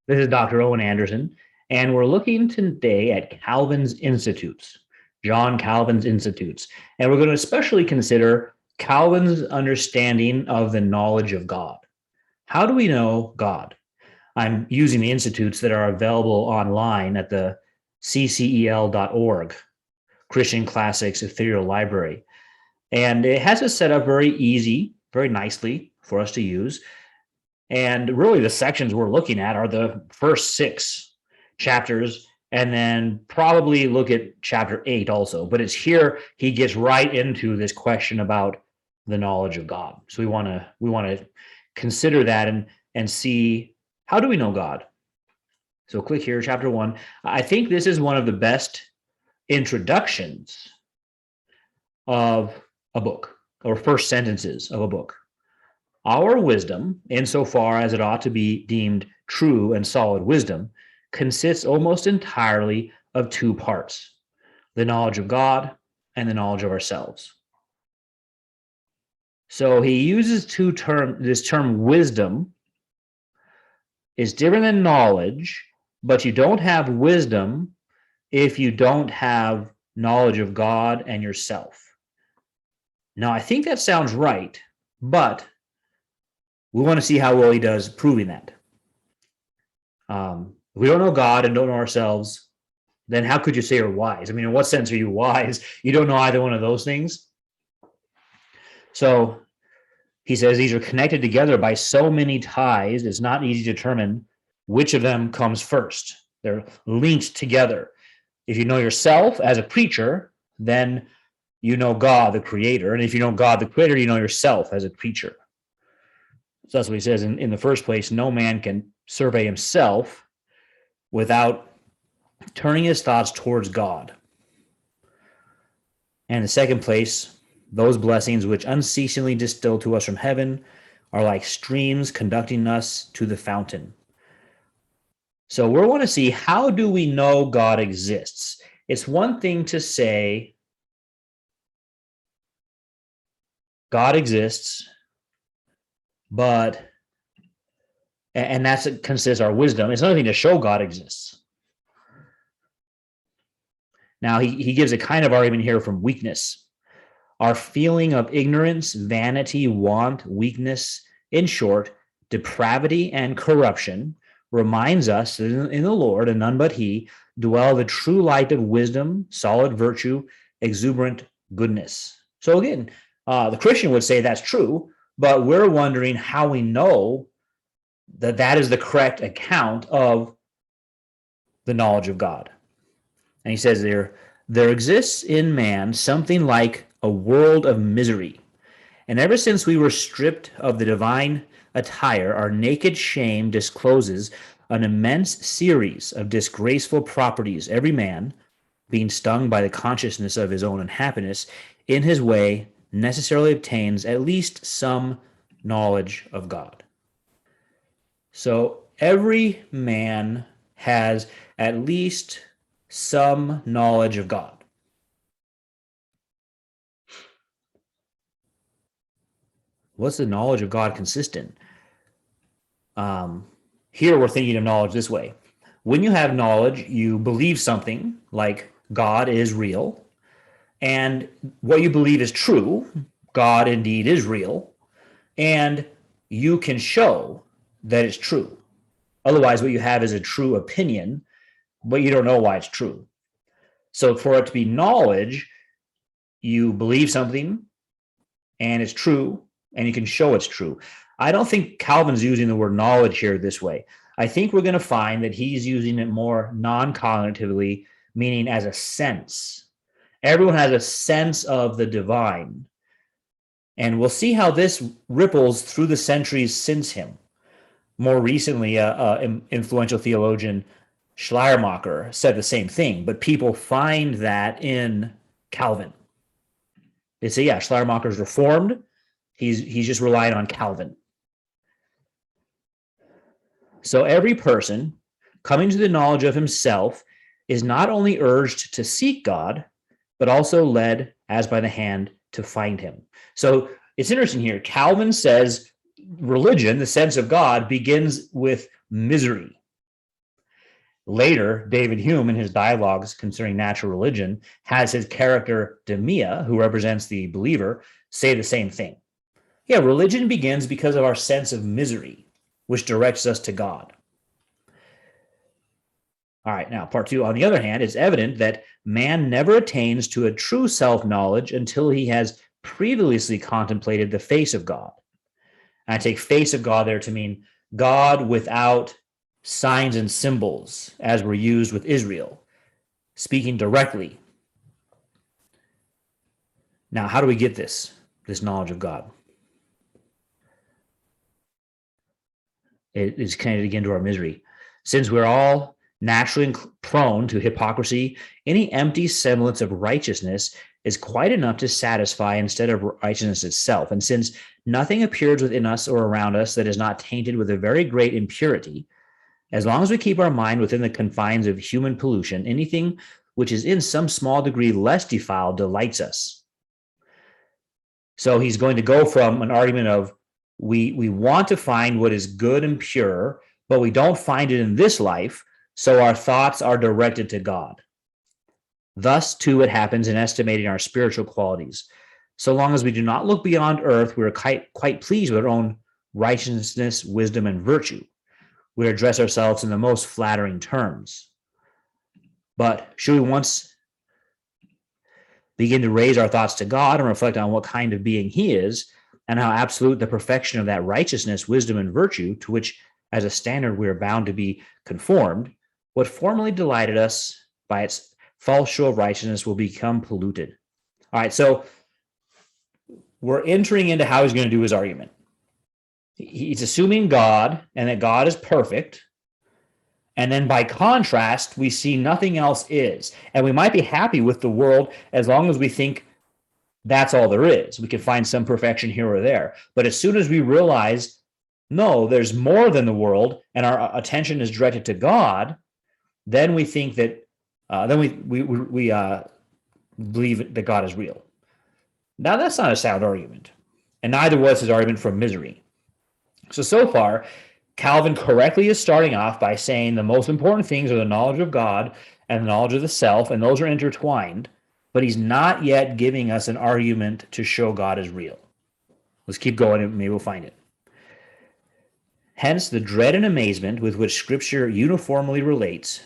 This is Dr. Owen Anderson, and we're looking today at Calvin's Institutes, John Calvin's Institutes. And we're going to especially consider Calvin's understanding of the knowledge of God. How do we know God? I'm using the institutes that are available online at the ccel.org, Christian Classics Ethereal Library. And it has it set up very easy, very nicely for us to use. And really the sections we're looking at are the first 6 chapters, and then probably look at chapter 8 also. But it's here he gets right into this question about the knowledge of God. So we want to consider that and see, how do we know God? So click here, chapter 1. I think this is one of the best introductions of a book, or first sentences of a book. Our wisdom, insofar as it ought to be deemed true and solid wisdom, consists almost entirely of 2 parts: the knowledge of God and the knowledge of ourselves. So he uses this term wisdom is different than knowledge, but you don't have wisdom if you don't have knowledge of God and yourself. Now, I think that sounds right, but we want to see how well he does proving that. If we don't know God and don't know ourselves, then how could you say you're wise? I mean, in what sense are you wise? You don't know either one of those things. So he says these are connected together by so many ties, it's not easy to determine which of them comes first. They're linked together. If you know yourself as a creature, then you know God, the creator. And if you know God, the creator, you know yourself as a creature. So that's what he says in the first place. No man can survey himself without turning his thoughts towards God. And in the second place, those blessings which unceasingly distill to us from heaven are like streams conducting us to the fountain. So we want to see, how do we know God exists? It's one thing to say God exists, and that consists our wisdom. It's another thing to show God exists. Now, he gives a kind of argument here from weakness. Our feeling of ignorance, vanity, want, weakness, in short, depravity and corruption, reminds us that in the Lord, and none but he, dwell the true light of wisdom, solid virtue, exuberant goodness. So again, the Christian would say that's true, but we're wondering how we know that that is the correct account of the knowledge of God. And he says there exists in man something like a world of misery. And ever since we were stripped of the divine attire, our naked shame discloses an immense series of disgraceful properties, every man, being stung by the consciousness of his own unhappiness, in his way necessarily obtains at least some knowledge of God. So every man has at least some knowledge of God. What's the knowledge of God consist in? Here we're thinking of knowledge this way. When you have knowledge, you believe something like God is real, and what you believe is true. God indeed is real, and you can show that it's true. Otherwise, what you have is a true opinion, but you don't know why it's true. So for it to be knowledge, you believe something, and it's true, and you can show it's true. I don't think Calvin's using the word knowledge here this way. I think we're going to find that he's using it more non-cognitively, meaning as a sense. Everyone has a sense of the divine. And we'll see how this ripples through the centuries since him. More recently, influential theologian Schleiermacher said the same thing, but people find that in Calvin. They say, yeah, Schleiermacher's Reformed. He's just relying on Calvin. So every person coming to the knowledge of himself is not only urged to seek God, but also led as by the hand to find him. So it's interesting here. Calvin says religion, the sense of God, begins with misery. Later, David Hume, in his dialogues concerning natural religion, has his character Demia, who represents the believer, say the same thing. Yeah, religion begins because of our sense of misery, which directs us to God. All right, now part two. On the other hand, it's evident that man never attains to a true self-knowledge until he has previously contemplated the face of God. And I take face of God there to mean God without signs and symbols, as were used with Israel, speaking directly. Now, how do we get this knowledge of God? It is connected again to our misery. Since we're all naturally prone to hypocrisy, any empty semblance of righteousness is quite enough to satisfy instead of righteousness itself. And since nothing appears within us or around us that is not tainted with a very great impurity, as long as we keep our mind within the confines of human pollution, anything which is in some small degree less defiled delights us. So he's going to go from an argument of we want to find what is good and pure, but we don't find it in this life, so our thoughts are directed to God. Thus, too, it happens in estimating our spiritual qualities. So long as we do not look beyond earth, we are quite pleased with our own righteousness, wisdom, and virtue. We address ourselves in the most flattering terms. But should we once begin to raise our thoughts to God and reflect on what kind of being he is, and how absolute the perfection of that righteousness, wisdom, and virtue, to which as a standard we are bound to be conformed, what formerly delighted us by its false show of righteousness will become polluted. All right, so we're entering into how he's going to do his argument. He's assuming God and that God is perfect. And then by contrast, we see nothing else is. And we might be happy with the world as long as we think that's all there is. We can find some perfection here or there. But as soon as we realize, no, there's more than the world, and our attention is directed to God, then we think that, then we believe that God is real. Now, that's not a sound argument. And neither was his argument from misery. So far, Calvin correctly is starting off by saying the most important things are the knowledge of God and the knowledge of the self, and those are intertwined, but he's not yet giving us an argument to show God is real. Let's keep going and maybe we'll find it. Hence, the dread and amazement with which Scripture uniformly relates,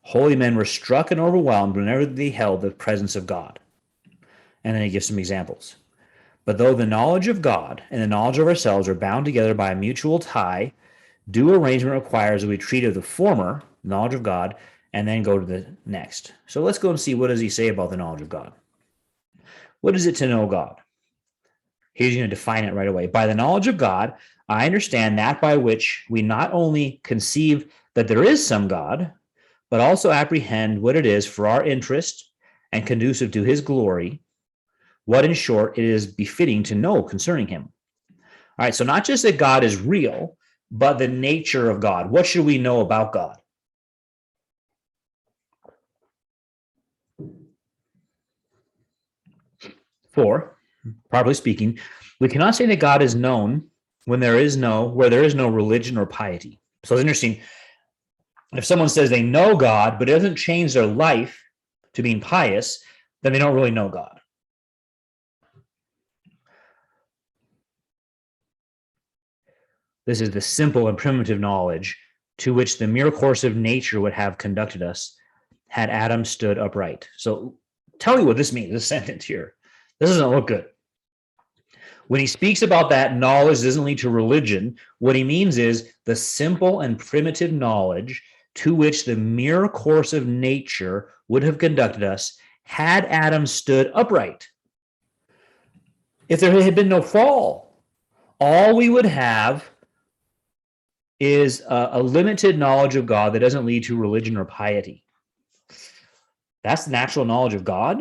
holy men were struck and overwhelmed whenever they beheld the presence of God. And then he gives some examples. But though the knowledge of God and the knowledge of ourselves are bound together by a mutual tie, due arrangement requires that we treat of the former, knowledge of God, and then go to the next. So let's go and see, what does he say about the knowledge of God? What is it to know God? He's going to define it right away. By the knowledge of God, I understand that by which we not only conceive that there is some God, but also apprehend what it is for our interest and conducive to his glory, what in short it is befitting to know concerning him. All right, so not just that God is real, but the nature of God. What should we know about God? For, properly speaking, we cannot say that God is known where there is no religion or piety. So it's interesting. If someone says they know God, but it doesn't change their life to being pious, then they don't really know God. This is the simple and primitive knowledge to which the mere course of nature would have conducted us had Adam stood upright. So tell me what this means, this sentence here. This doesn't look good. When he speaks about that knowledge doesn't lead to religion, what he means is the simple and primitive knowledge to which the mere course of nature would have conducted us had Adam stood upright. If there had been no fall, all we would have is a limited knowledge of God that doesn't lead to religion or piety. That's the natural knowledge of God.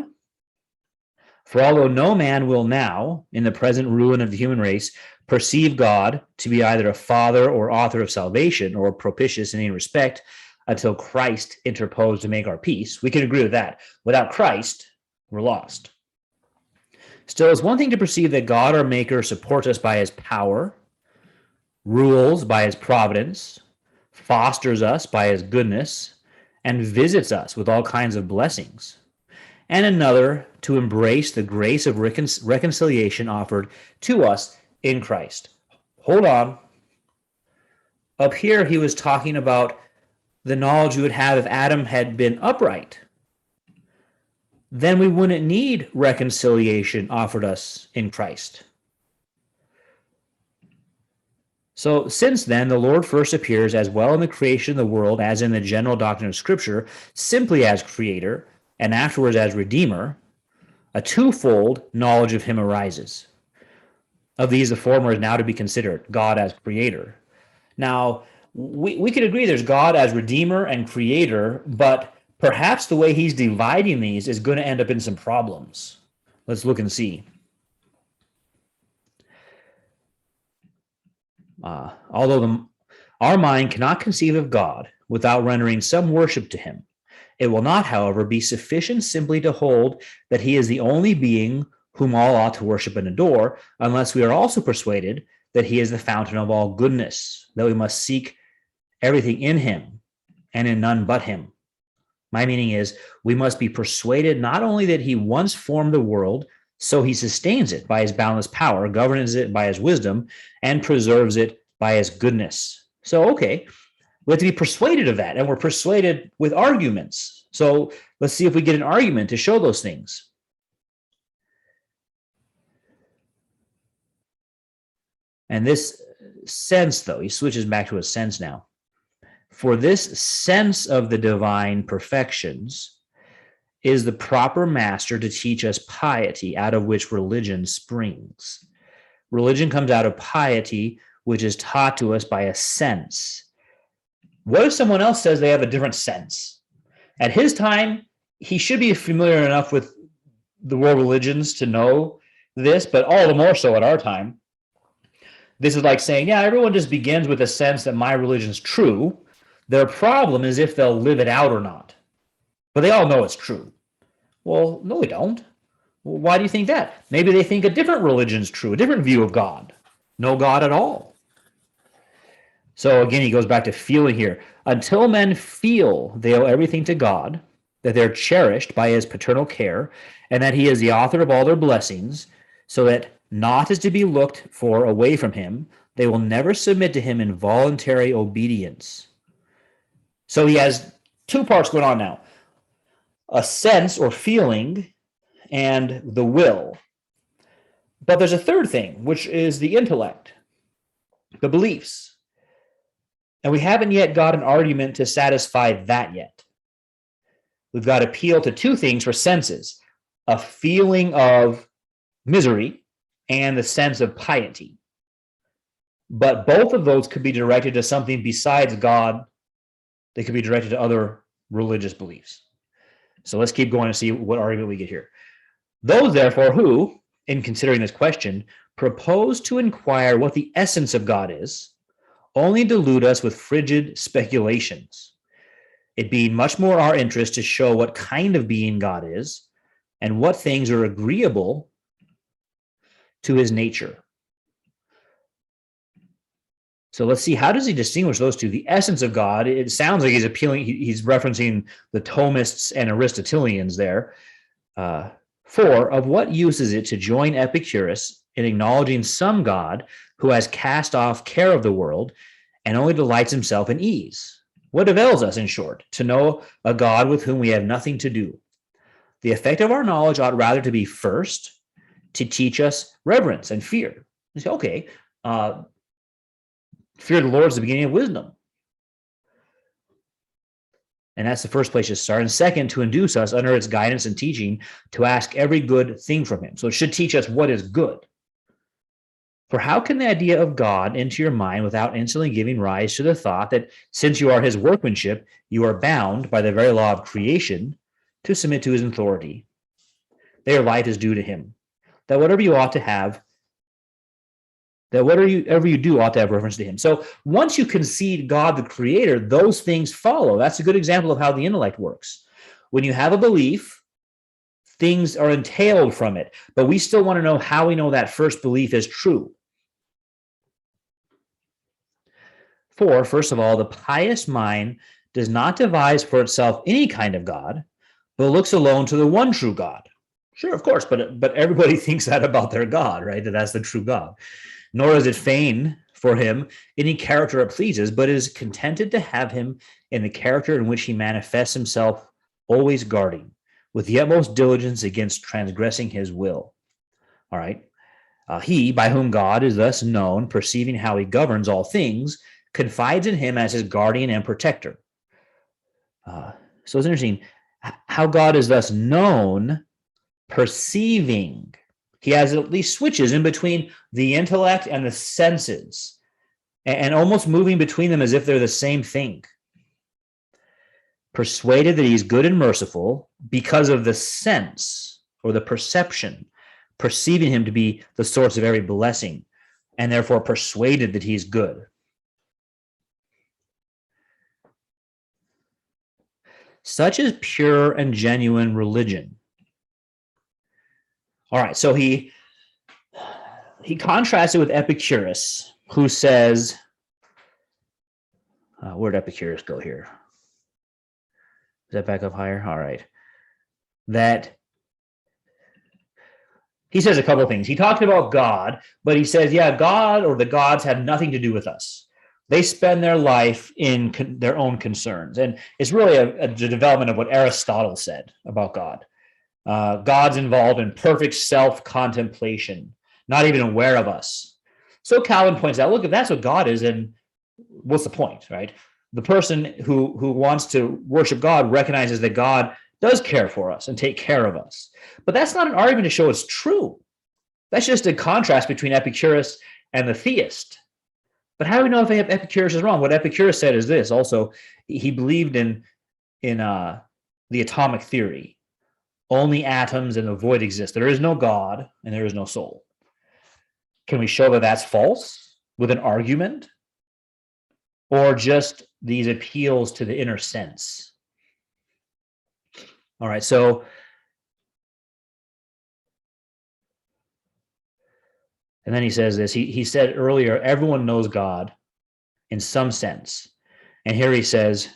For although no man will now, in the present ruin of the human race, perceive God to be either a father or author of salvation or propitious in any respect until Christ interposed to make our peace, we can agree with that. Without Christ, we're lost. Still, it's one thing to perceive that God, our Maker, supports us by his power, rules by his providence, fosters us by his goodness, and visits us with all kinds of blessings, and another to embrace the grace of reconciliation offered to us in Christ. Hold on. Up here, he was talking about the knowledge we would have if Adam had been upright. Then we wouldn't need reconciliation offered us in Christ. So since then, the Lord first appears as well in the creation of the world as in the general doctrine of Scripture, simply as Creator, and afterwards as Redeemer. A twofold knowledge of him arises. Of these, the former is now to be considered God as Creator. Now, we could agree there's God as Redeemer and Creator, but perhaps the way he's dividing these is going to end up in some problems. Let's look and see. Although our mind cannot conceive of God without rendering some worship to him, it will not, however, be sufficient simply to hold that he is the only being whom all ought to worship and adore, unless we are also persuaded that he is the fountain of all goodness, that we must seek everything in him and in none but him. My meaning is, we must be persuaded not only that he once formed the world, so he sustains it by his boundless power, governs it by his wisdom, and preserves it by his goodness. So, okay, we have to be persuaded of that, and we're persuaded with arguments. So let's see if we get an argument to show those things. And this sense, though, he switches back to a sense now. For this sense of the divine perfections is the proper master to teach us piety, out of which religion springs. Religion comes out of piety, which is taught to us by a sense. What if someone else says they have a different sense? At his time, he should be familiar enough with the world religions to know this, but all the more so at our time. This is like saying, yeah, everyone just begins with a sense that my religion's true. Their problem is if they'll live it out or not. But they all know it's true. Well, no, they don't. Well, why do you think that? Maybe they think a different religion's true, a different view of God. No God at all. So again, he goes back to feeling here. Until men feel they owe everything to God, that they're cherished by his paternal care, and that he is the author of all their blessings, so that naught is to be looked for away from him, they will never submit to him in voluntary obedience. So he has two parts going on now. A sense or feeling and the will. But there's a third thing, which is the intellect, the beliefs. And we haven't yet got an argument to satisfy that yet. We've got to appeal to two things for senses, a feeling of misery and the sense of piety. But both of those could be directed to something besides God. They could be directed to other religious beliefs. So let's keep going to see what argument we get here. Those, therefore, who, in considering this question, propose to inquire what the essence of God is, only delude us with frigid speculations, it being much more our interest to show what kind of being God is and what things are agreeable to his nature. So let's see, how does he distinguish those two? The essence of God, it sounds like he's referencing the Thomists and Aristotelians there. For of what use is it to join Epicurus in acknowledging some God who has cast off care of the world and only delights himself in ease? What avails us, in short, to know a God with whom we have nothing to do? The effect of our knowledge ought rather to be first to teach us reverence and fear. You say, okay, fear of the Lord is the beginning of wisdom. And that's the first place to start. And second, to induce us under its guidance and teaching to ask every good thing from him. So it should teach us what is good. For how can the idea of God enter your mind without instantly giving rise to the thought that since you are his workmanship, you are bound by the very law of creation to submit to his authority, that your life is due to him, that whatever you ought to have, that whatever you do ought to have reference to him. So once you concede God the creator, those things follow. That's a good example of how the intellect works. When you have a belief, things are entailed from it, but we still want to know how we know that first belief is true. For, first of all, the pious mind does not devise for itself any kind of God, but looks alone to the one true God. Sure, of course, but everybody thinks that about their God, right? That that's the true God. Nor is it feign for him any character it pleases, but is contented to have him in the character in which he manifests himself, always guarding, with the utmost diligence against transgressing his will. All right. He, by whom God is thus known, perceiving how he governs all things, confides in him as his guardian and protector. So it's interesting how God is thus known, perceiving. He has at least switches in between the intellect and the senses, and almost moving between them as if they're the same thing. Persuaded that he's good and merciful because of the sense or the perception, perceiving him to be the source of every blessing, and therefore persuaded that he's good. Such is pure and genuine religion. All right, so he contrasts it with Epicurus, who says, where'd Epicurus go here? Is that back up higher? All right. That he says a couple of things. He talked about God, but he says, yeah, God or the gods have nothing to do with us. They spend their life in their own concerns. And it's really a development of what Aristotle said about God. God's involved in perfect self-contemplation, not even aware of us. So Calvin points out, look, if that's what God is, then what's the point, right? The person who wants to worship God recognizes that God does care for us and take care of us. But that's not an argument to show it's true. That's just a contrast between Epicurus and the theist. But how do we know if Epicurus is wrong? What Epicurus said is this. Also, he believed in the atomic theory. Only atoms and the void exist. There is no God and there is no soul. Can we show that that's false with an argument? Or just these appeals to the inner sense? All right, so and then he says this. He said earlier, everyone knows God in some sense. And here he says,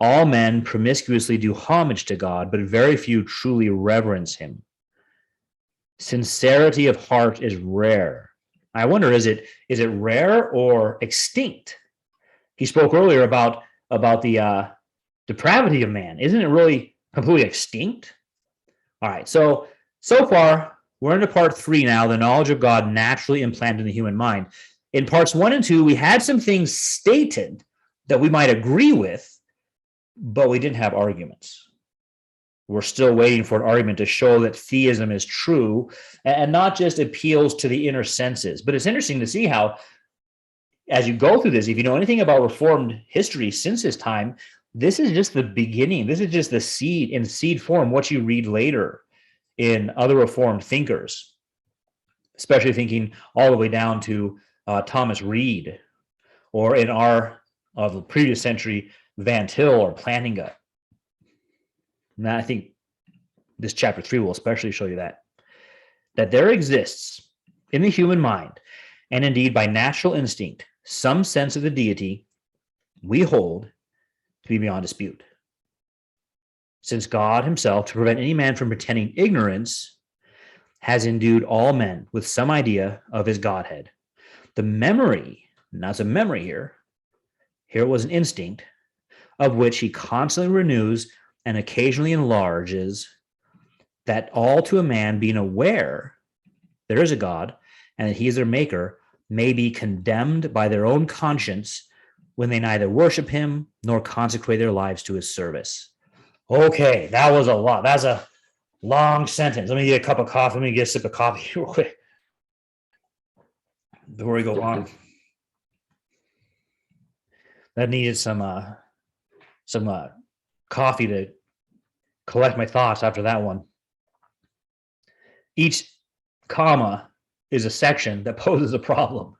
all men promiscuously do homage to God, but very few truly reverence him. Sincerity of heart is rare. I wonder, is it rare or extinct? He spoke earlier about the depravity of man. Isn't it really completely extinct? All right, so far, we're into part 3 now, the knowledge of God naturally implanted in the human mind. In parts 1 and 2, we had some things stated that we might agree with, but we didn't have arguments. We're still waiting for an argument to show that theism is true and not just appeals to the inner senses. But it's interesting to see how, as you go through this, if you know anything about Reformed history since his time, this is just the beginning. This is just the seed in seed form, what you read later in other Reformed thinkers, especially thinking all the way down to Thomas Reed, or in the previous century, Van Til or Plantinga. And I think this chapter 3 will especially show you that there exists in the human mind, and indeed by natural instinct, some sense of the deity we hold to be beyond dispute. Since God himself, to prevent any man from pretending ignorance, has endued all men with some idea of his Godhead. The memory, not a memory here it was an instinct, of which he constantly renews and occasionally enlarges, that all to a man being aware there is a God and that he is their maker may be condemned by their own conscience when they neither worship him nor consecrate their lives to his service. Okay, that was a lot. That's a long sentence. Let me get a cup of coffee. Let me get a sip of coffee real quick before we go on. That needed some coffee to collect my thoughts after that one. Each comma is a section that poses a problem.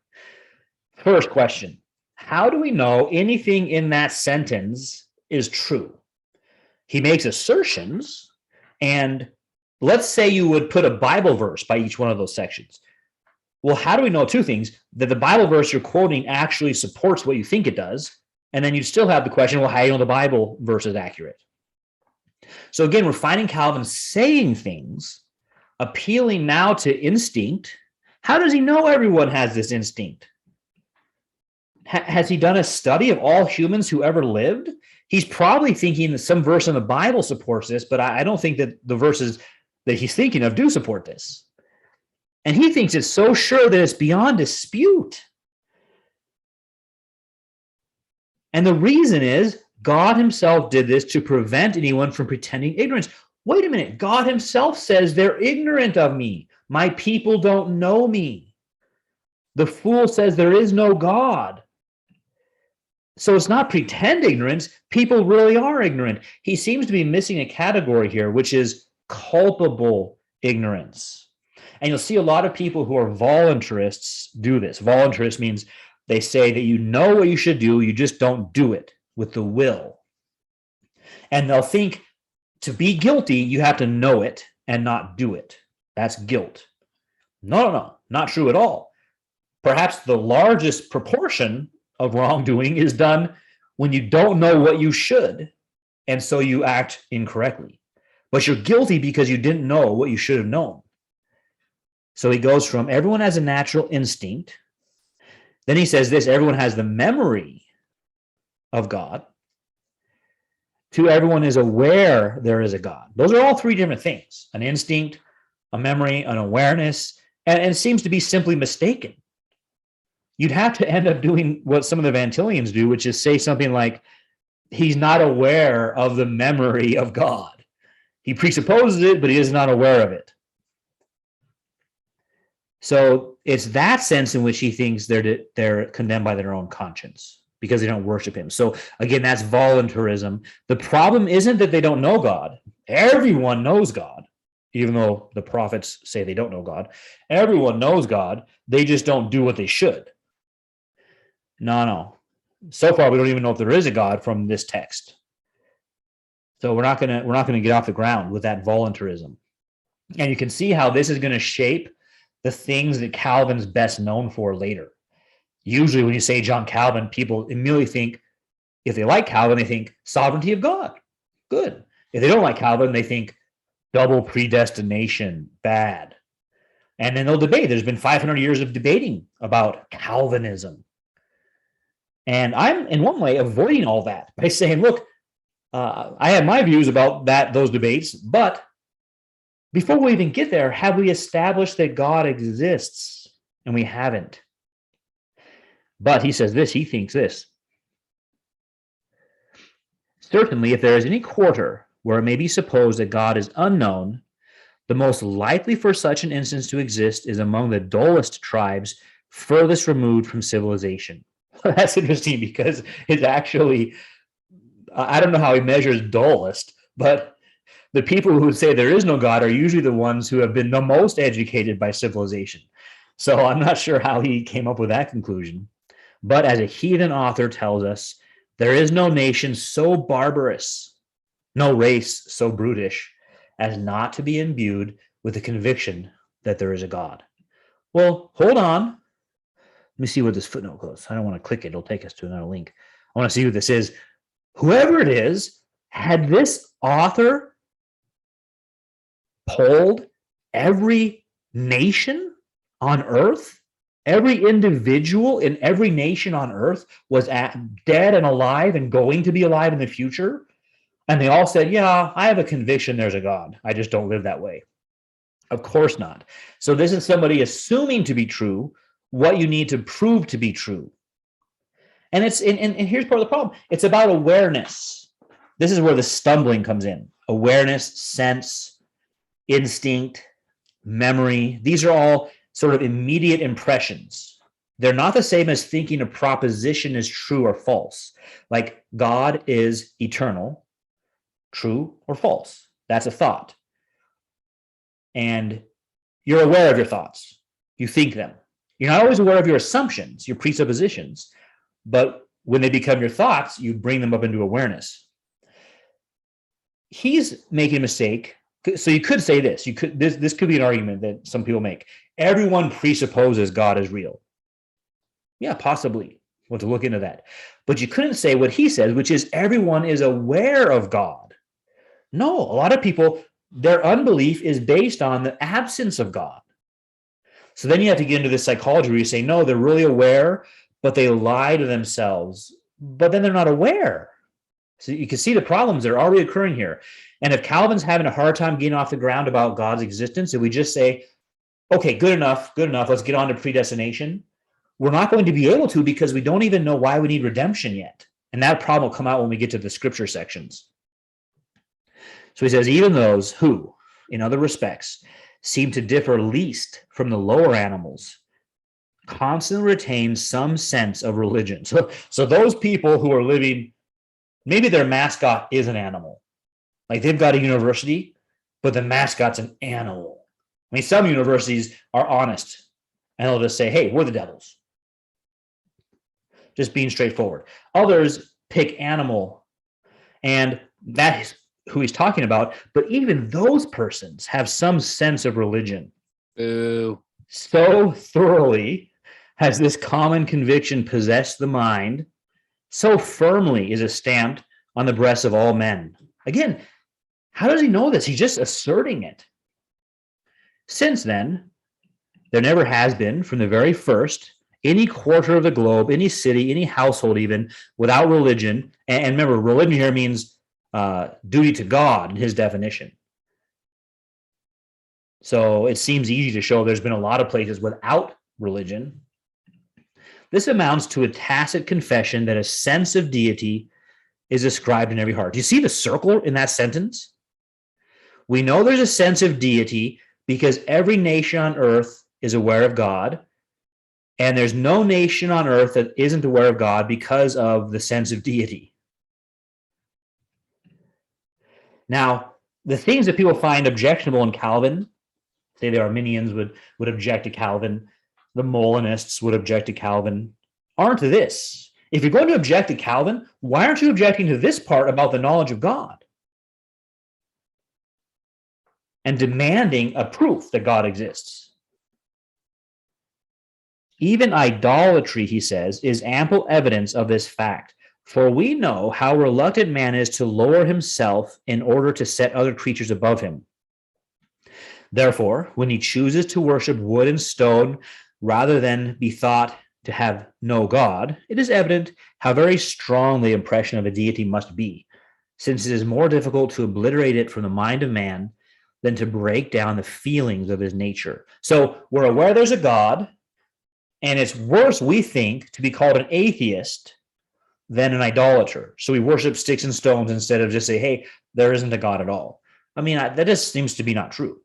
First question, how do we know anything in that sentence is true? He makes assertions, and let's say you would put a Bible verse by each one of those sections. Well, how do we know two things? That the Bible verse you're quoting actually supports what you think it does. And then you still have the question, well, how do you know the Bible verse is accurate? So again, we're finding Calvin saying things, appealing now to instinct. How does he know everyone has this instinct? Has he done a study of all humans who ever lived? He's probably thinking that some verse in the Bible supports this, but I don't think that the verses that he's thinking of do support this. And he thinks it's so sure that it's beyond dispute. And the reason is God himself did this to prevent anyone from pretending ignorance. Wait a minute. God himself says they're ignorant of me. My people don't know me. The fool says there is no God. So it's not pretend ignorance. People really are ignorant. He seems to be missing a category here, which is culpable ignorance. And you'll see a lot of people who are voluntarists do this. Voluntarist means they say that you know what you should do, you just don't do it with the will. And they'll think to be guilty, you have to know it and not do it. That's guilt. No, not true at all. Perhaps the largest proportion of wrongdoing is done when you don't know what you should, and so you act incorrectly. But you're guilty because you didn't know what you should have known. So he goes from everyone has a natural instinct. Then he says this, everyone has the memory of God, to everyone is aware there is a God. Those are all three different things, an instinct, a memory, an awareness, and it seems to be simply mistaken. You'd have to end up doing what some of the Vantillians do, which is say something like, he's not aware of the memory of God. He presupposes it, but he is not aware of it. So it's that sense in which he thinks they're condemned by their own conscience because they don't worship him. So again, that's voluntarism. The problem isn't that they don't know God. Everyone knows God, even though the prophets say they don't know God. Everyone knows God. They just don't do what they should. No. So far, we don't even know if there is a God from this text. So we're not gonna get off the ground with that voluntarism. And you can see how this is going to shape the things that Calvin's best known for later. Usually when you say John Calvin, people immediately think, if they like Calvin, they think sovereignty of God. Good. If they don't like Calvin, they think double predestination, bad. And then they'll debate. There's been 500 years of debating about Calvinism. And I'm, in one way, avoiding all that by saying, look, I have my views about those debates, but before we even get there, have we established that God exists? And we haven't. But he says this, he thinks this. Certainly, if there is any quarter where it may be supposed that God is unknown, the most likely for such an instance to exist is among the dullest tribes furthest removed from civilization. That's interesting because it's actually, I don't know how he measures dullest, but the people who say there is no God are usually the ones who have been the most educated by civilization. So I'm not sure how he came up with that conclusion. But as a heathen author tells us, there is no nation so barbarous, no race so brutish, as not to be imbued with the conviction that there is a God. Well, hold on. Let me see what this footnote goes. I don't want to click it. It'll take us to another link. I want to see what this is. Whoever it is, had this author polled every nation on earth, every individual in every nation on earth was dead and alive and going to be alive in the future, and they all said, yeah, I have a conviction there's a God. I just don't live that way. Of course not. So this is somebody assuming to be true what you need to prove to be true. And here's part of the problem. It's about awareness. This is where the stumbling comes in. Awareness, sense, instinct, memory. These are all sort of immediate impressions. They're not the same as thinking a proposition is true or false. Like God is eternal, true or false. That's a thought. And you're aware of your thoughts. You think them. You're not always aware of your assumptions, your presuppositions, but when they become your thoughts, you bring them up into awareness. He's making a mistake So you could say this. This could be an argument that some people make. Everyone presupposes God is real. Yeah, possibly. We'll have to look into that. But you couldn't say what he says, which is everyone is aware of God. No, a lot of people, their unbelief is based on the absence of God. So then you have to get into this psychology where you say, no, they're really aware, but they lie to themselves. But then they're not aware. So you can see the problems that are already occurring here. And if Calvin's having a hard time getting off the ground about God's existence, if we just say, okay, good enough, let's get on to predestination, we're not going to be able to because we don't even know why we need redemption yet. And that problem will come out when we get to the scripture sections. So he says, even those who, in other respects, seem to differ least from the lower animals constantly retain some sense of religion. So those people who are living, maybe their mascot is an animal. Like they've got a university, but the mascot's an animal. I mean, some universities are honest and they'll just say, hey, we're the devils. Just being straightforward. Others pick animal, and that is who he's talking about. But even those persons have some sense of religion. Boo. So thoroughly has this common conviction possessed the mind, so firmly is it stamped on the breasts of all men. Again, how does he know this? He's just asserting it. Since then, there never has been, from the very first, any quarter of the globe, any city, any household even, without religion. And remember, religion here means duty to God in his definition. So it seems easy to show there's been a lot of places without religion. This amounts to a tacit confession that a sense of deity is ascribed in every heart. Do you see the circle in that sentence? We know there's a sense of deity because every nation on earth is aware of God, and there's no nation on earth that isn't aware of God because of the sense of deity. Now, the things that people find objectionable in Calvin, say the Arminians would object to Calvin, the Molinists would object to Calvin, aren't this. If you're going to object to Calvin, why aren't you objecting to this part about the knowledge of God? And demanding a proof that God exists. Even idolatry, he says, is ample evidence of this fact. For we know how reluctant man is to lower himself in order to set other creatures above him. Therefore, when he chooses to worship wood and stone rather than be thought to have no God, it is evident how very strong the impression of a deity must be, since it is more difficult to obliterate it from the mind of man than to break down the feelings of his nature. So we're aware there's a God, and it's worse, we think, to be called an atheist than an idolater. So we worship sticks and stones instead of just say, hey, there isn't a God at all. I mean, that just seems to be not true.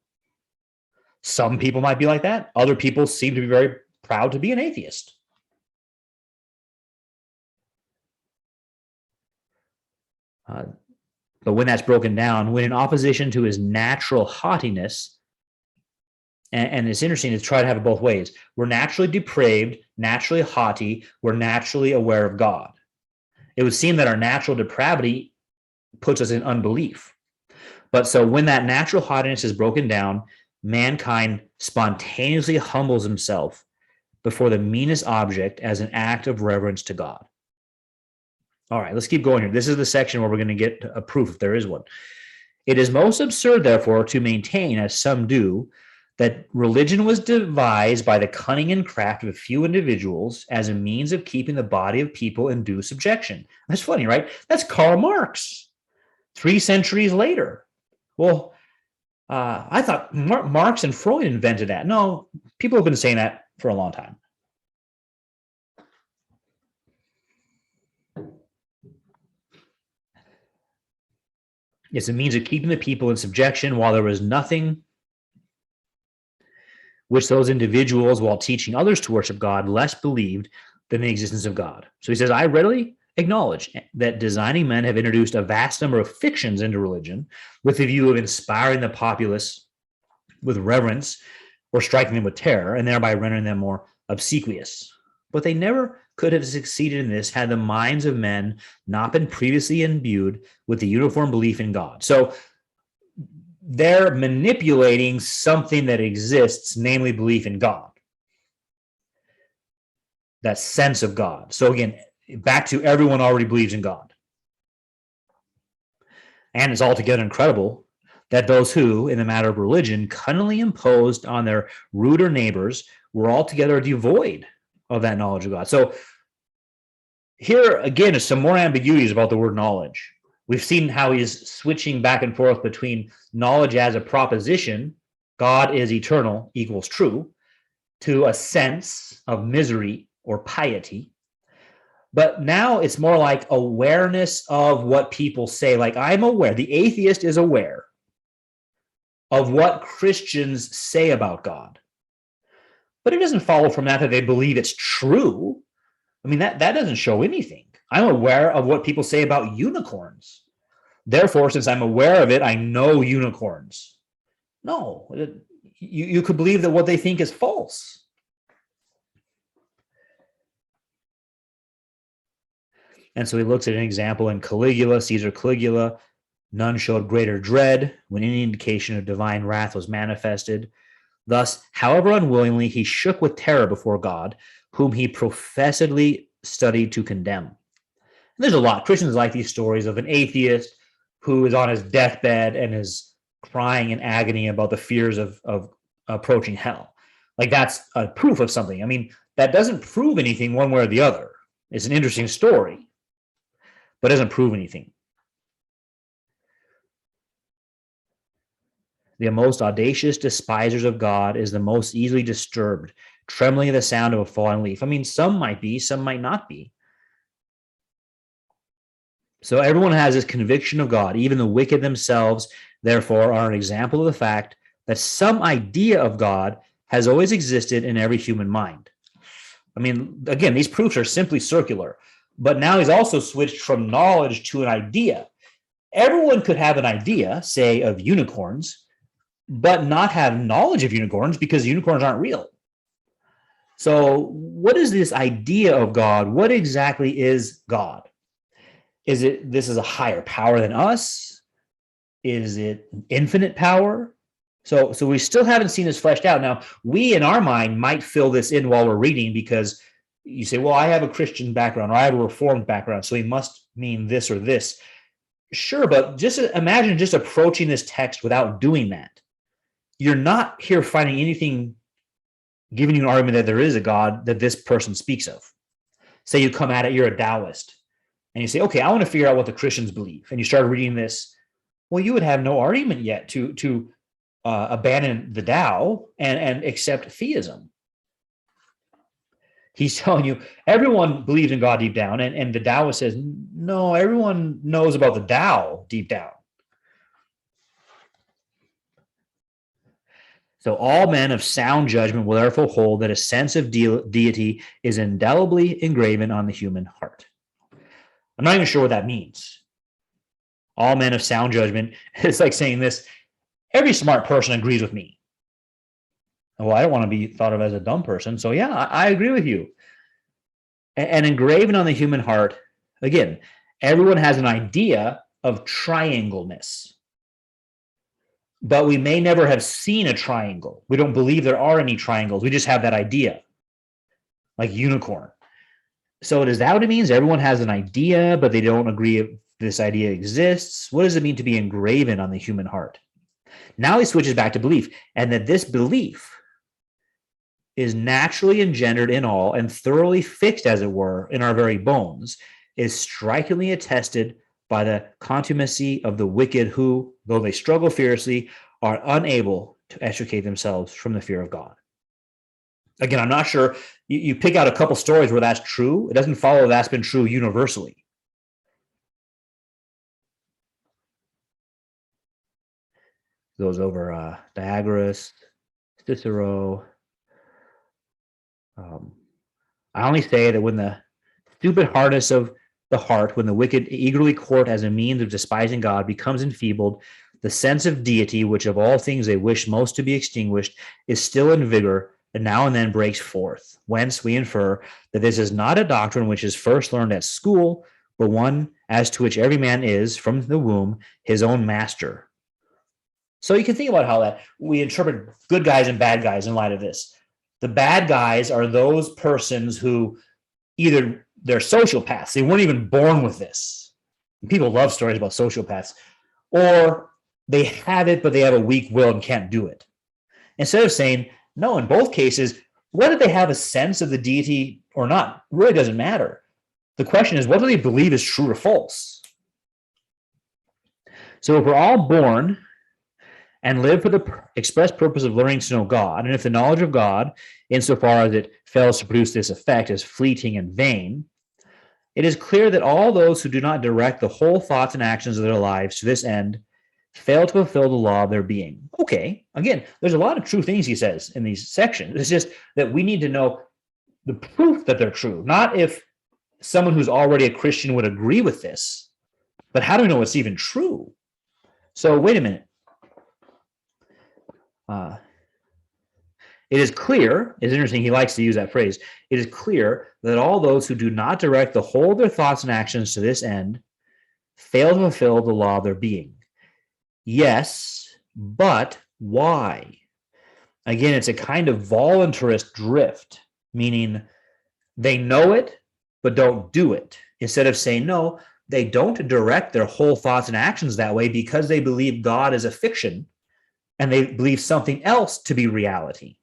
Some people might be like that. Other people seem to be very proud to be an atheist. But when that's broken down, when in opposition to his natural haughtiness, and it's interesting to try to have it both ways. We're naturally depraved, naturally haughty, we're naturally aware of God. It would seem that our natural depravity puts us in unbelief. But so when that natural haughtiness is broken down, mankind spontaneously humbles himself before the meanest object as an act of reverence to God. All right, let's keep going here. This is the section where we're going to get a proof if there is one. It is most absurd, therefore, to maintain, as some do, that religion was devised by the cunning and craft of a few individuals as a means of keeping the body of people in due subjection. That's funny, right? That's Karl Marx, 3 centuries later. Well, I thought Marx and Freud invented that. No, people have been saying that for a long time. It's a means of keeping the people in subjection while there was nothing which those individuals, while teaching others to worship God, less believed than the existence of God. So he says, I readily acknowledge that designing men have introduced a vast number of fictions into religion with the view of inspiring the populace with reverence or striking them with terror, and thereby rendering them more obsequious. But they never could have succeeded in this had the minds of men not been previously imbued with the uniform belief in God. So they're manipulating something that exists, namely belief in God, that sense of God. So again, back to everyone already believes in God. And it's altogether incredible that those who, in the matter of religion, cunningly imposed on their ruder neighbors were altogether devoid of that knowledge of God. So here, again, is some more ambiguities about the word knowledge. We've seen how he's switching back and forth between knowledge as a proposition, God is eternal equals true, to a sense of misery or piety. But now it's more like awareness of what people say. Like, I'm aware, the atheist is aware of what Christians say about God. But it doesn't follow from that they believe it's true. I mean, that doesn't show anything. I'm aware of what people say about unicorns. Therefore, since I'm aware of it, I know unicorns. No, you could believe that what they think is false. And so he looks at an example in Caligula, Caesar Caligula. None showed greater dread when any indication of divine wrath was manifested. Thus, however unwillingly, he shook with terror before God, whom he professedly studied to condemn. And there's a lot. Christians like these stories of an atheist who is on his deathbed and is crying in agony about the fears of approaching hell. Like, that's a proof of something. I mean, that doesn't prove anything one way or the other. It's an interesting story, but doesn't prove anything. The most audacious despisers of God is the most easily disturbed, trembling at the sound of a falling leaf. I mean, some might be, some might not be. So everyone has this conviction of God. Even the wicked themselves, therefore, are an example of the fact that some idea of God has always existed in every human mind. I mean, again, these proofs are simply circular, but now he's also switched from knowledge to an idea. Everyone could have an idea, say, of unicorns, but not have knowledge of unicorns because unicorns aren't real. So what is this idea of God? What exactly is God? Is it this is a higher power than us? Is it infinite power? So we still haven't seen this fleshed out. Now, we in our mind might fill this in while we're reading because you say, well, I have a Christian background or I have a Reformed background, so he must mean this or this. Sure, but just imagine just approaching this text without doing that. You're not here finding anything giving you an argument that there is a God that this person speaks of. Say you come at it, you're a Taoist, and you say, okay, I want to figure out what the Christians believe. And you start reading this. Well, you would have no argument yet to abandon the Tao and accept theism. He's telling you everyone believes in God deep down, and the Taoist says, no, everyone knows about the Tao deep down. So all men of sound judgment will therefore hold that a sense of deity is indelibly engraven on the human heart. I'm not even sure what that means. All men of sound judgment, it's like saying this, every smart person agrees with me. Well, I don't want to be thought of as a dumb person, so yeah, I agree with you. And engraven on the human heart, again, everyone has an idea of triangleness. But we may never have seen a triangle. We don't believe there are any triangles. We just have that idea, like unicorn. So is that what it means? Everyone has an idea, but they don't agree if this idea exists. What does it mean to be engraven on the human heart? Now he switches back to belief, and that this belief is naturally engendered in all and thoroughly fixed, as it were, in our very bones, is strikingly attested by the contumacy of the wicked who, though they struggle fiercely, are unable to extricate themselves from the fear of God. Again, I'm not sure. You pick out a couple stories where that's true. It doesn't follow that's been true universally. Goes over Diagoras, Cicero. I only say that when the stupid hardness of the heart, when the wicked eagerly court as a means of despising God, becomes enfeebled, the sense of deity, which of all things they wish most to be extinguished, is still in vigor and now and then breaks forth. Whence we infer that this is not a doctrine which is first learned at school, but one as to which every man is, from the womb, his own master. So you can think about how that we interpret good guys and bad guys in light of this. The bad guys are those persons who either they're sociopaths, they weren't even born with this. People love stories about sociopaths, or they have it, but they have a weak will and can't do it. Instead of saying, no, in both cases, whether they have a sense of the deity or not really doesn't matter. The question is, what do they believe is true or false? So if we're all born and live for the express purpose of learning to know God, and if the knowledge of God, insofar as it fails to produce this effect, is fleeting and vain, it is clear that all those who do not direct the whole thoughts and actions of their lives to this end fail to fulfill the law of their being. Okay, again, there's a lot of true things he says in these sections. It's just that we need to know the proof that they're true, not if someone who's already a Christian would agree with this, but how do we know it's even true? So wait a minute. It is clear, it's interesting, he likes to use that phrase, it is clear that all those who do not direct the whole of their thoughts and actions to this end fail to fulfill the law of their being. Yes, but why? Again, it's a kind of voluntarist drift, meaning they know it, but don't do it. Instead of saying no, they don't direct their whole thoughts and actions that way because they believe God is a fiction and they believe something else to be reality.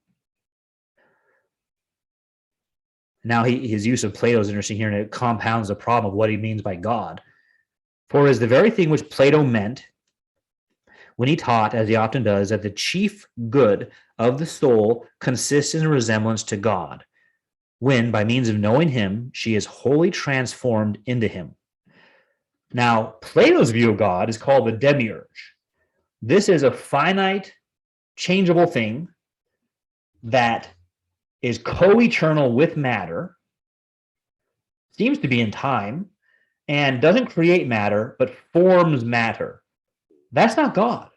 Now, his use of Plato is interesting here, and it compounds the problem of what he means by God. For it is the very thing which Plato meant when he taught, as he often does, that the chief good of the soul consists in a resemblance to God, when, by means of knowing him, she is wholly transformed into him. Now, Plato's view of God is called the demiurge. This is a finite, changeable thing that is co-eternal with matter, seems to be in time, and doesn't create matter, but forms matter. That's not God.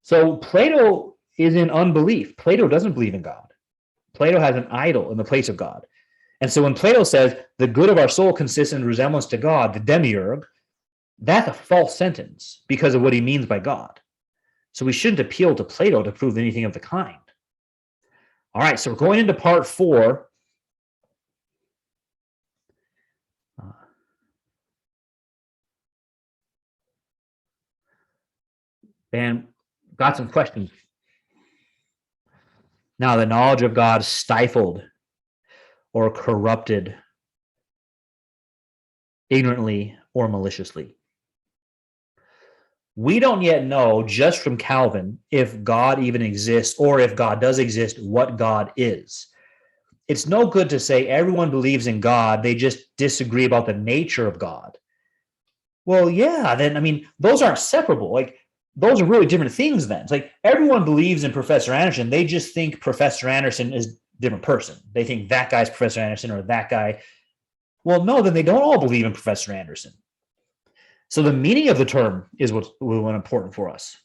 So Plato is in unbelief. Plato doesn't believe in God. Plato has an idol in the place of God. And so when Plato says the good of our soul consists in resemblance to God, the demiurge, that's a false sentence because of what he means by God. So we shouldn't appeal to Plato to prove anything of the kind. All right, so we're going into part 4. And got some questions. Now, the knowledge of God stifled or corrupted ignorantly or maliciously. We don't yet know, just from Calvin, if God even exists, or if God does exist, what God is. It's no good to say everyone believes in God, they just disagree about the nature of God. Well, yeah, then, I mean, those aren't separable. Like, those are really different things then. It's like everyone believes in Professor Anderson, they just think Professor Anderson is a different person. They think that guy's Professor Anderson or that guy. Well, no, then they don't all believe in Professor Anderson. So the meaning of the term is what's important for us.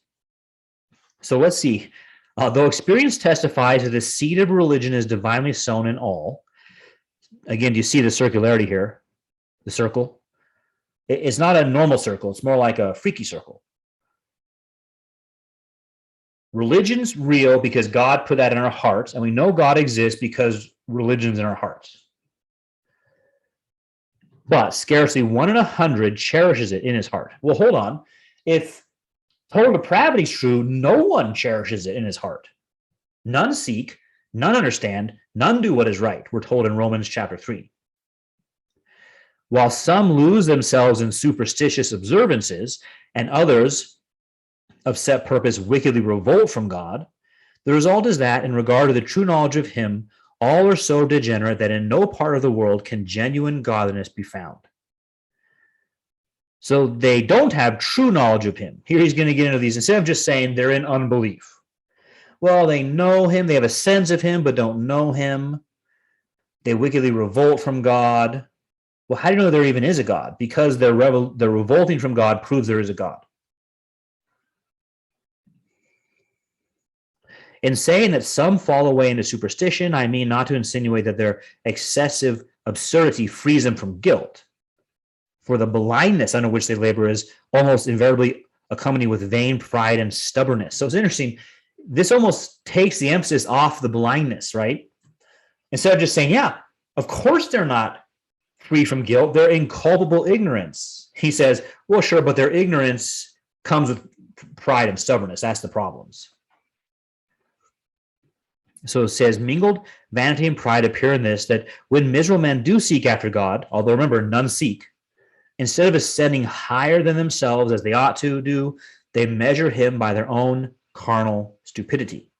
So let's see. Though experience testifies that the seed of religion is divinely sown in all. Again, do you see the circularity here? The circle? It's not a normal circle. It's more like a freaky circle. Religion's real because God put that in our hearts, and we know God exists because religion's in our hearts. But scarcely 1 in 100 cherishes it in his heart. Well, hold on. If total depravity is true, no one cherishes it in his heart. None seek, none understand, none do what is right, we're told in Romans chapter 3. While some lose themselves in superstitious observances, and others of set purpose wickedly revolt from God, the result is that, in regard to the true knowledge of him, all are so degenerate that in no part of the world can genuine godliness be found. So they don't have true knowledge of him. Here he's going to get into these. Instead of just saying they're in unbelief. Well, they know him, they have a sense of him, but don't know him. They wickedly revolt from God. Well, how do you know there even is a God? Because they're revolting from God proves there is a God. In saying that some fall away into superstition, I mean not to insinuate that their excessive absurdity frees them from guilt. For the blindness under which they labor is almost invariably accompanied with vain pride and stubbornness. So it's interesting. This almost takes the emphasis off the blindness, right? Instead of just saying, yeah, of course they're not free from guilt. They're in culpable ignorance. He says, well, sure, but their ignorance comes with pride and stubbornness. That's the problems. So it says, mingled vanity and pride appear in this, that when miserable men do seek after God, although remember, none seek, instead of ascending higher than themselves as they ought to do, they measure him by their own carnal stupidity.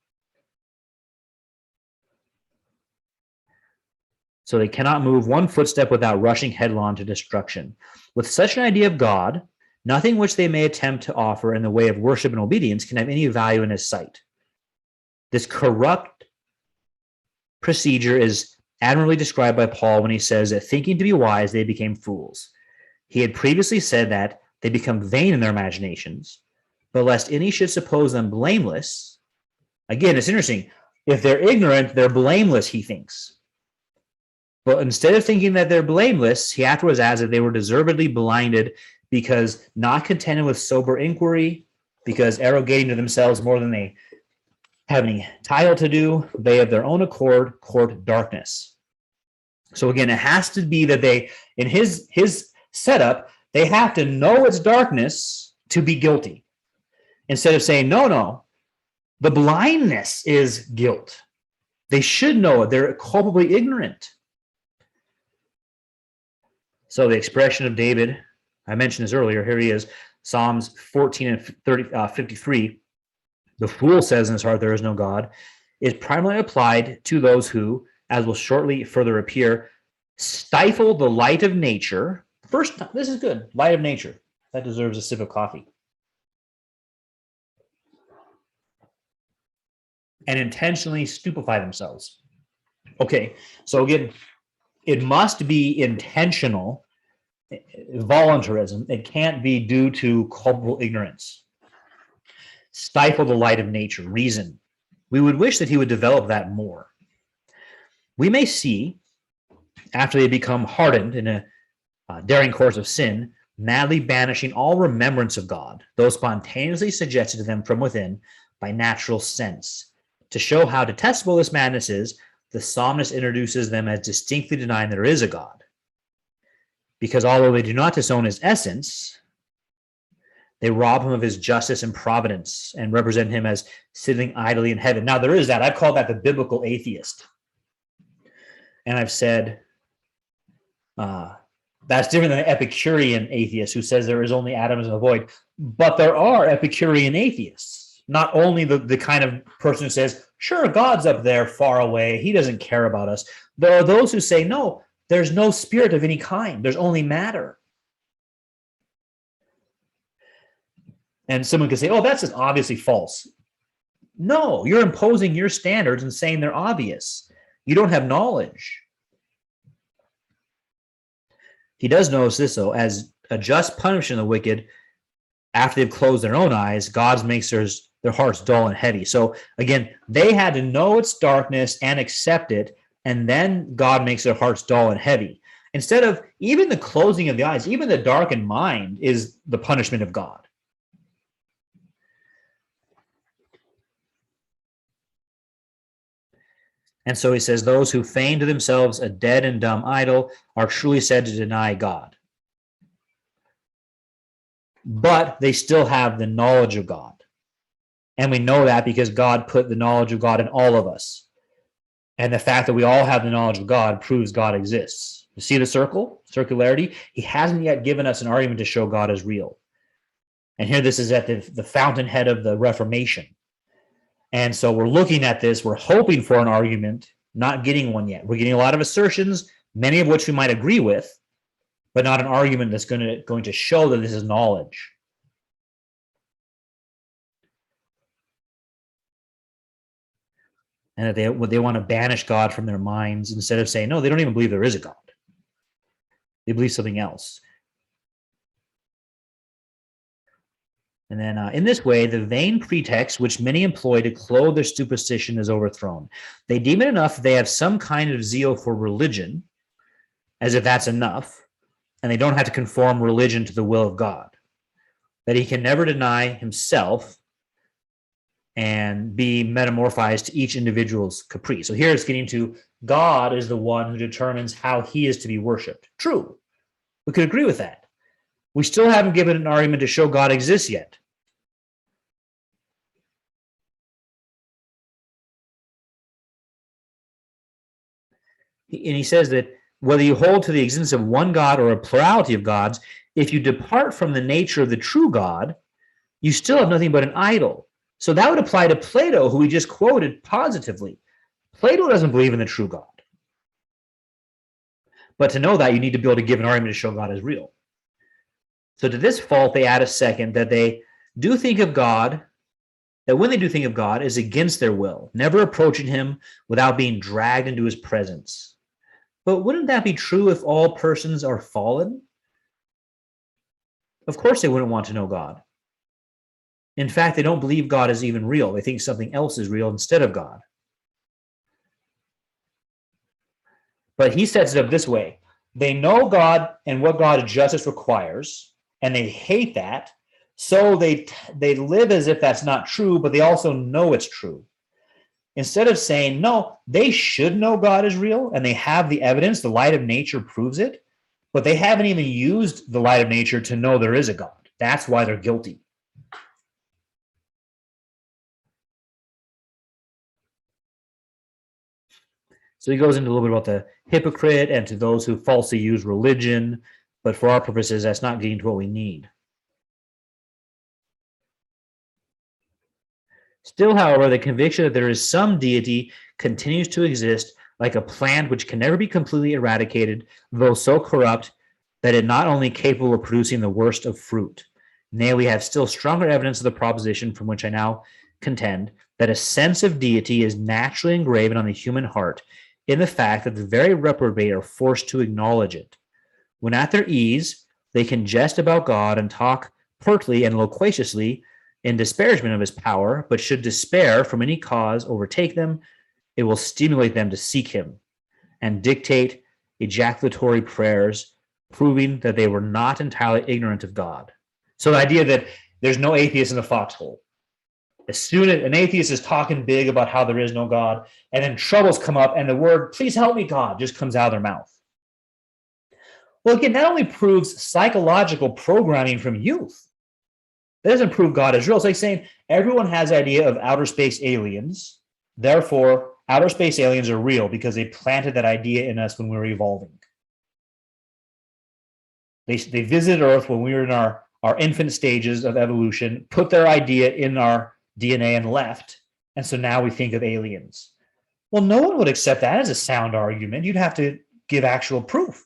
So they cannot move one footstep without rushing headlong to destruction. With such an idea of God, nothing which they may attempt to offer in the way of worship and obedience can have any value in his sight. This corrupt procedure is admirably described by Paul when he says that thinking to be wise, they became fools. He had previously said that they become vain in their imaginations, but lest any should suppose them blameless. Again, it's interesting. If they're ignorant, they're blameless, he thinks. But instead of thinking that they're blameless, he afterwards adds that they were deservedly blinded because not contented with sober inquiry, because arrogating to themselves more than they have any title to do, they of their own accord court darkness. So again, it has to be that they, in his setup, they have to know it's darkness to be guilty. Instead of saying, no, the blindness is guilt. They should know it. They're culpably ignorant. So the expression of David, I mentioned this earlier, here he is, Psalms 14 and 53, the fool says in his heart there is no God, is primarily applied to those who, as will shortly further appear, stifle the light of nature. First, this is good, light of nature. That deserves a sip of coffee. And intentionally stupefy themselves. Okay, so again, it must be intentional voluntarism. It can't be due to culpable ignorance. Stifle the light of nature, reason. We would wish that he would develop that more. We may see, after they become hardened in a daring course of sin, madly banishing all remembrance of God, though spontaneously suggested to them from within by natural sense. To show how detestable this madness is, the psalmist introduces them as distinctly denying there is a God. Because although they do not disown his essence, they rob him of his justice and providence and represent him as sitting idly in heaven. Now, there is that. I've called that the Biblical Atheist. And I've said that's different than the Epicurean atheist who says there is only atoms in the void. But there are Epicurean atheists, not only the kind of person who says, sure, God's up there far away. He doesn't care about us. There are those who say, no, there's no spirit of any kind. There's only matter. And someone could say, oh, that's just obviously false. No, you're imposing your standards and saying they're obvious. You don't have knowledge. He does notice this, though, as a just punishment of the wicked, after they've closed their own eyes, God makes their hearts dull and heavy. So again, they had to know its darkness and accept it, and then God makes their hearts dull and heavy. Instead of even the closing of the eyes, even the darkened mind is the punishment of God. And so he says, those who feign to themselves a dead and dumb idol are truly said to deny God. But they still have the knowledge of God. And we know that because God put the knowledge of God in all of us. And the fact that we all have the knowledge of God proves God exists. You see the circularity? He hasn't yet given us an argument to show God is real. And here this is at the fountainhead of the Reformation. And so we're looking at this, we're hoping for an argument, not getting one yet. We're getting a lot of assertions, many of which we might agree with, but not an argument that's going to show that this is knowledge. And that they want to banish God from their minds instead of saying, no, they don't even believe there is a God. They believe something else. And then in this way, the vain pretext which many employ to clothe their superstition is overthrown. They deem it enough they have some kind of zeal for religion, as if that's enough, and they don't have to conform religion to the will of God. that he can never deny himself and be metamorphized to each individual's caprice. So here it's getting to God is the one who determines how he is to be worshipped. True. We could agree with that. We still haven't given an argument to show God exists yet. And he says that whether you hold to the existence of one God or a plurality of gods, if you depart from the nature of the true God, you still have nothing but an idol. So that would apply to Plato, who we just quoted positively. Plato doesn't believe in the true God. But to know that, you need to be able to give an argument to show God is real. So to this fault, they add a second, that they do think of God, that when they do think of God, is against their will, never approaching him without being dragged into his presence. But wouldn't that be true if all persons are fallen? Of course they wouldn't want to know God. In fact, they don't believe God is even real. They think something else is real instead of God. But he sets it up this way. They know God and what God's justice requires, and they hate that. So they live as if that's not true, but they also know it's true. Instead of saying, no, they should know God is real, and they have the evidence, the light of nature proves it, but they haven't even used the light of nature to know there is a God. That's why they're guilty. So he goes into a little bit about the hypocrite and to those who falsely use religion, but for our purposes, that's not getting to what we need. Still, however, the conviction that there is some deity continues to exist, like a plant which can never be completely eradicated, though so corrupt that it not only capable of producing the worst of fruit. Nay, we have still stronger evidence of the proposition from which I now contend, that a sense of deity is naturally engraven on the human heart in the fact that the very reprobate are forced to acknowledge it. When at their ease, they can jest about God and talk pertly and loquaciously in disparagement of his power, but should despair from any cause overtake them, it will stimulate them to seek him and dictate ejaculatory prayers, proving that they were not entirely ignorant of God. So the idea that there's no atheist in the foxhole. As soon as an atheist is talking big about how there is no God, and then troubles come up and the word, please help me, God, just comes out of their mouth. Well, again, that only proves psychological programming from youth. That doesn't prove God is real. It's like saying everyone has the idea of outer space aliens. Therefore, outer space aliens are real because they planted that idea in us when we were evolving. They visited Earth when we were in our infant stages of evolution, put their idea in our DNA and left. And so now we think of aliens. Well, no one would accept that as a sound argument. You'd have to give actual proof.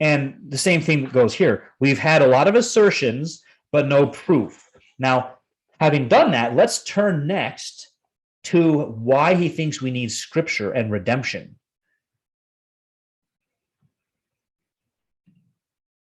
And the same thing goes here. We've had a lot of assertions, but no proof. Now, having done that, let's turn next to why he thinks we need scripture and redemption.